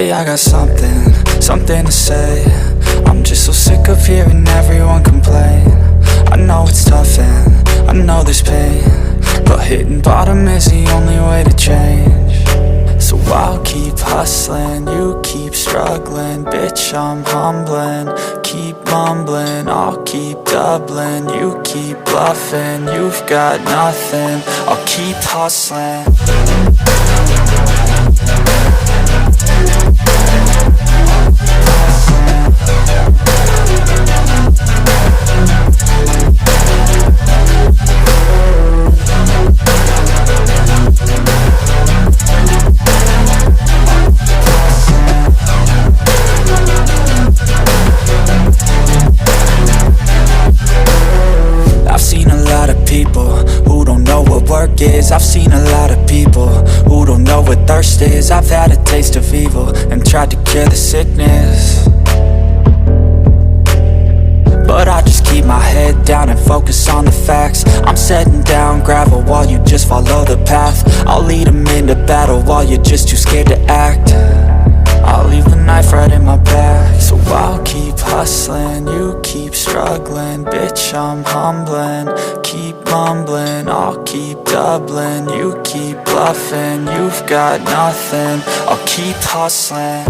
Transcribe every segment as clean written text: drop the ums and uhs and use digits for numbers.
Hey, I got something to say. I'm just so sick of hearing everyone complain. I know it's tough and I know there's pain, but hitting bottom is the only way to change. So I'll keep hustling, you keep struggling. Bitch, I'm humbling, keep mumbling. I'll keep doubling, you keep bluffing. You've got nothing, I'll keep hustling. I've seen a lot of people who don't know what thirst is. I've had a taste of evil and tried to cure the sickness, but I just keep my head down and focus on the facts. I'm setting down gravel while you just follow the path. I'll lead them into battle while you're just too scared to act. I'll leave the knife right in my back. So I'll keep hustling, you keep struggling. Bitch, I'm humbling, keep mumbling. I'll keep doubling, you keep bluffing. You've got nothing, I'll keep hustling.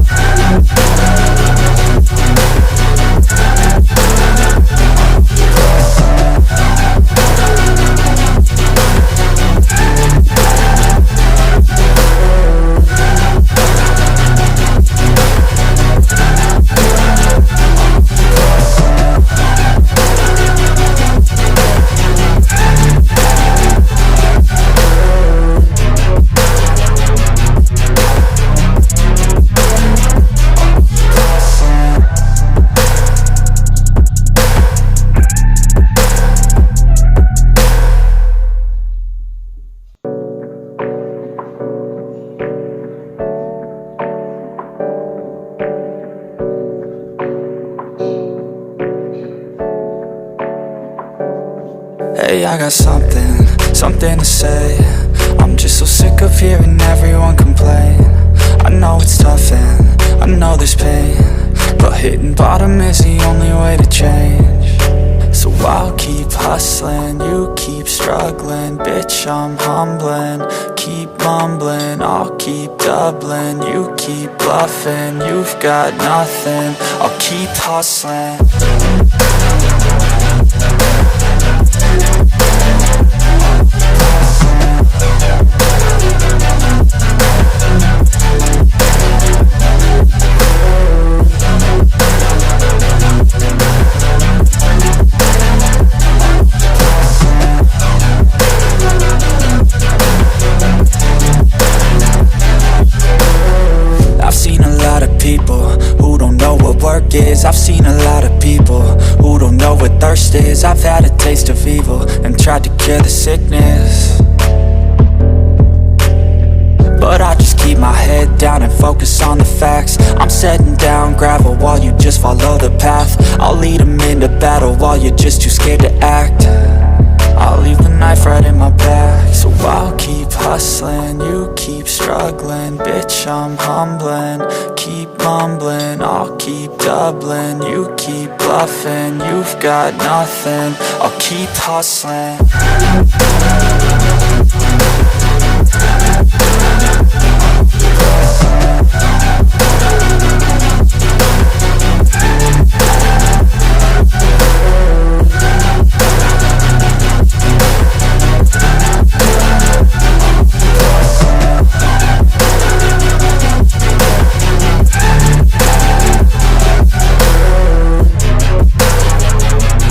Hey, I got something to say. I'm just so sick of hearing everyone complain. I know it's tough and I know there's pain, but hitting bottom is the only way to change. So I'll keep hustling, you keep struggling. Bitch, I'm humbling, keep mumbling. I'll keep doubling, you keep bluffing. You've got nothing, I'll keep hustling. I've seen a lot of people who don't know what thirst is. I've had a taste of evil and tried to cure the sickness, but I just keep my head down and focus on the facts. I'm setting down gravel while you just follow the path. I'll lead them into battle while you're just too scared to act. I'll leave the knife right in my back. So I'll keep hustling, you keep struggling. Bitch, I'm humbling, keep mumbling. I'll keep doubling, you keep bluffing. You've got nothing, I'll keep hustling.